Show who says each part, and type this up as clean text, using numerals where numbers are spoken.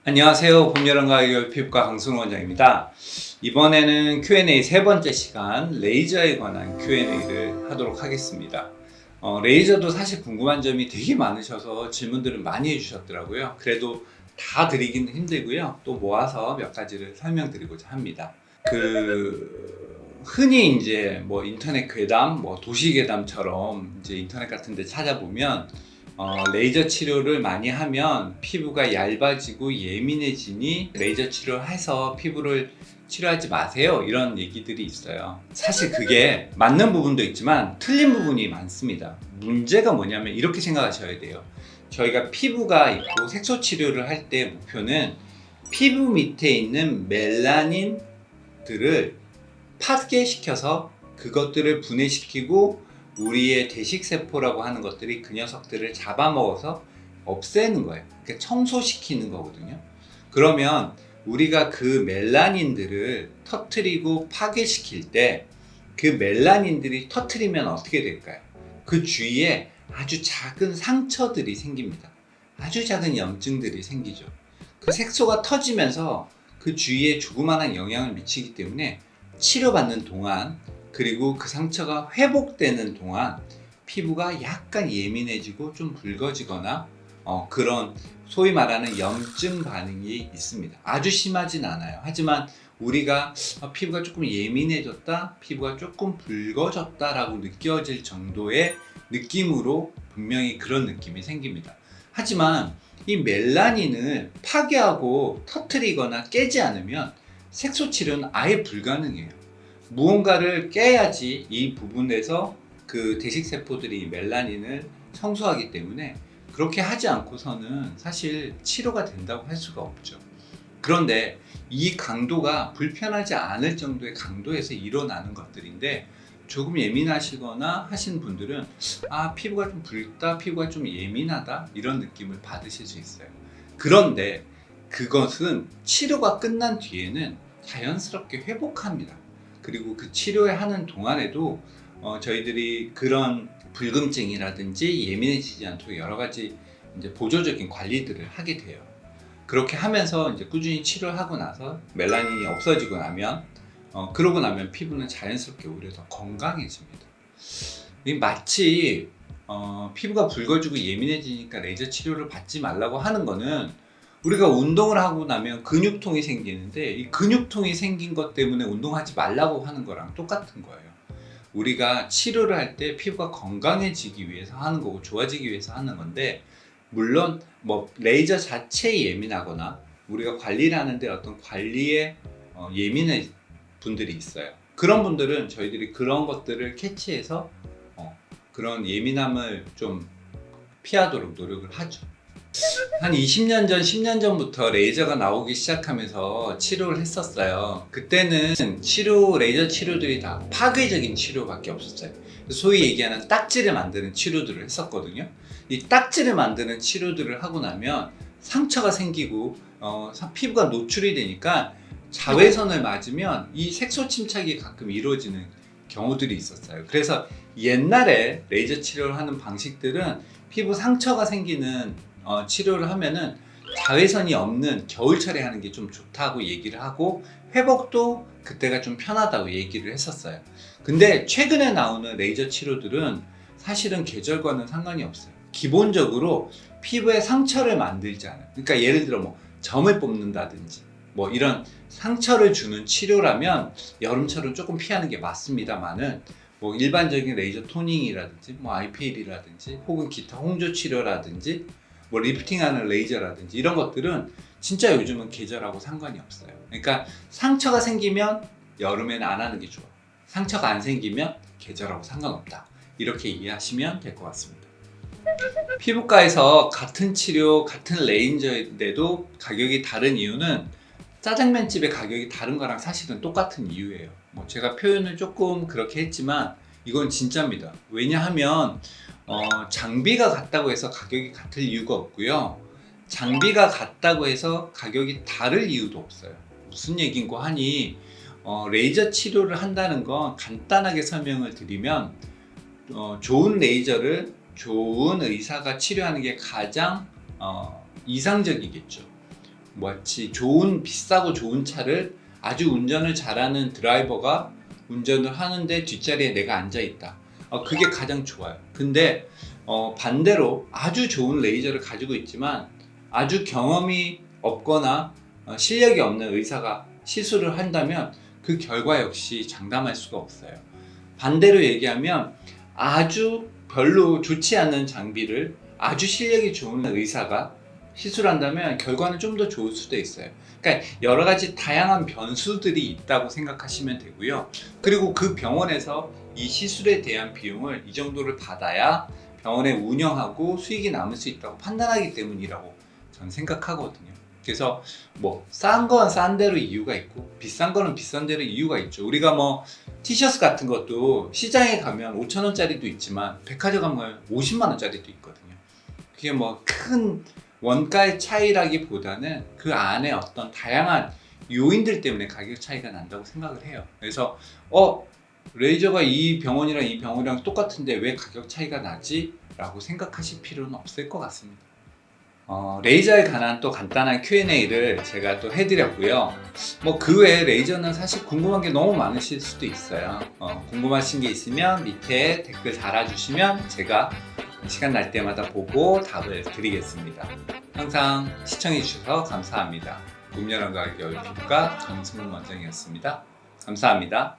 Speaker 1: 안녕하세요. 봄여름가을 피부과 강순호 원장입니다. 이번에는 Q&A 세 번째 시간 레이저에 관한 Q&A를 하도록 하겠습니다. 레이저도 사실 궁금한 점이 되게 많으셔서 질문들을 많이 해주셨더라고요. 그래도 다 드리기는 힘들고요. 또 모아서 몇 가지를 설명드리고자 합니다. 흔히 이제 뭐 인터넷 괴담, 뭐 도시 괴담처럼 이제 인터넷 같은 데 찾아보면 레이저 치료를 많이 하면 피부가 얇아지고 예민해지니 레이저 치료를 해서 피부를 치료하지 마세요, 이런 얘기들이 있어요. 사실 그게 맞는 부분도 있지만 틀린 부분이 많습니다. 문제가 뭐냐면 이렇게 생각하셔야 돼요. 저희가 피부가 있고 색소 치료를 할 때 목표는 피부 밑에 있는 멜라닌들을 파괴시켜서 그것들을 분해시키고 우리의 대식세포라고 하는 것들이 그 녀석들을 잡아먹어서 없애는 거예요. 그러니까 청소시키는 거거든요. 그러면 우리가 그 멜라닌들을 터트리고 파괴시킬 때 그 멜라닌들이 터트리면 어떻게 될까요? 그 주위에 아주 작은 상처들이 생깁니다. 아주 작은 염증들이 생기죠. 그 색소가 터지면서 그 주위에 조그마한 영향을 미치기 때문에 치료받는 동안, 그리고 그 상처가 회복되는 동안 피부가 약간 예민해지고 좀 붉어지거나 그런 소위 말하는 염증 반응이 있습니다. 아주 심하진 않아요. 하지만 우리가 피부가 조금 예민해졌다, 피부가 조금 붉어졌다 라고 느껴질 정도의 느낌으로 분명히 그런 느낌이 생깁니다. 하지만 이 멜라닌을 파괴하고 터트리거나 깨지 않으면 색소 치료는 아예 불가능해요. 무언가를 깨야지 이 부분에서 그 대식세포들이 멜라닌을 청소하기 때문에 그렇게 하지 않고서는 사실 치료가 된다고 할 수가 없죠. 그런데 이 강도가 불편하지 않을 정도의 강도에서 일어나는 것들인데, 조금 예민하시거나 하신 분들은 피부가 좀 붉다, 피부가 좀 예민하다, 이런 느낌을 받으실 수 있어요. 그런데 그것은 치료가 끝난 뒤에는 자연스럽게 회복합니다. 그리고 그 치료를 하는 동안에도 저희들이 그런 붉음증이라든지 예민해지지 않도록 여러 가지 이제 보조적인 관리들을 하게 돼요. 그렇게 하면서 이제 꾸준히 치료를 하고 나서 멜라닌이 없어지고 나면 그러고 나면 피부는 자연스럽게 오히려 더 건강해집니다. 마치 피부가 붉어지고 예민해지니까 레이저 치료를 받지 말라고 하는 거는, 우리가 운동을 하고 나면 근육통이 생기는데 이 근육통이 생긴 것 때문에 운동하지 말라고 하는 거랑 똑같은 거예요. 우리가 치료를 할 때 피부가 건강해지기 위해서 하는 거고 좋아지기 위해서 하는 건데, 물론 뭐 레이저 자체에 예민하거나 우리가 관리를 하는데 어떤 관리에 예민한 분들이 있어요. 그런 분들은 저희들이 그런 것들을 캐치해서 그런 예민함을 좀 피하도록 노력을 하죠. 한 20년 전, 10년 전부터 레이저가 나오기 시작하면서 치료를 했었어요. 그때는 레이저 치료들이 다 파괴적인 치료밖에 없었어요. 소위 얘기하는 딱지를 만드는 치료들을 했었거든요. 이 딱지를 만드는 치료들을 하고 나면 상처가 생기고 피부가 노출이 되니까 자외선을 맞으면 이 색소 침착이 가끔 이루어지는 경우들이 있었어요. 그래서 옛날에 레이저 치료를 하는 방식들은 피부 상처가 생기는 치료를 하면은 자외선이 없는 겨울철에 하는 게 좀 좋다고 얘기를 하고, 회복도 그때가 좀 편하다고 얘기를 했었어요. 근데 최근에 나오는 레이저 치료들은 사실은 계절과는 상관이 없어요. 기본적으로 피부에 상처를 만들지 않아요. 그러니까 예를 들어 뭐 점을 뽑는다든지 뭐 이런 상처를 주는 치료라면 여름철은 조금 피하는 게 맞습니다만은, 뭐 일반적인 레이저 토닝이라든지 뭐 IPL이라든지 혹은 기타 홍조 치료라든지 뭐 리프팅하는 레이저라든지 이런 것들은 진짜 요즘은 계절하고 상관이 없어요. 그러니까 상처가 생기면 여름에는 안 하는 게 좋아. 상처가 안 생기면 계절하고 상관없다. 이렇게 이해하시면 될 것 같습니다. 피부과에서 같은 치료, 같은 레인저인데도 가격이 다른 이유는 짜장면집의 가격이 다른 거랑 사실은 똑같은 이유예요. 뭐 제가 표현을 조금 그렇게 했지만 이건 진짜입니다. 왜냐하면 장비가 같다고 해서 가격이 같을 이유가 없고요. 장비가 같다고 해서 가격이 다를 이유도 없어요. 무슨 얘기인고 하니 레이저 치료를 한다는 건 간단하게 설명을 드리면 좋은 레이저를 좋은 의사가 치료하는 게 가장 이상적이겠죠. 마치 좋은 비싸고 좋은 차를 아주 운전을 잘하는 드라이버가 운전을 하는데 뒷자리에 내가 앉아 있다. 그게 가장 좋아요. 근데 반대로 아주 좋은 레이저를 가지고 있지만 아주 경험이 없거나 실력이 없는 의사가 시술을 한다면 그 결과 역시 장담할 수가 없어요. 반대로 얘기하면 아주 별로 좋지 않은 장비를 아주 실력이 좋은 의사가 시술한다면 결과는 좀 더 좋을 수도 있어요. 그러니까 여러 가지 다양한 변수들이 있다고 생각하시면 되고요. 그리고 그 병원에서 이 시술에 대한 비용을 이 정도를 받아야 병원에 운영하고 수익이 남을 수 있다고 판단하기 때문이라고 저는 생각하거든요. 그래서 뭐 싼 건 싼 대로 이유가 있고 비싼 거는 비싼 대로 이유가 있죠. 우리가 뭐 티셔츠 같은 것도 시장에 가면 5,000원짜리도 있지만 백화점 가면 50만 원짜리도 있거든요. 그게 뭐 큰 원가의 차이라기보다는 그 안에 어떤 다양한 요인들 때문에 가격 차이가 난다고 생각을 해요. 그래서 레이저가 이 병원이랑 이 병원이랑 똑같은데 왜 가격 차이가 나지? 라고 생각하실 필요는 없을 것 같습니다. 레이저에 관한 또 간단한 Q&A를 제가 또 해드렸고요. 뭐 그 외에 레이저는 사실 궁금한 게 너무 많으실 수도 있어요. 궁금하신 게 있으면 밑에 댓글 달아주시면 제가 시간 날 때마다 보고 답을 드리겠습니다. 항상 시청해주셔서 감사합니다. 문열한과학의 피부과 정승훈 원장이었습니다. 감사합니다.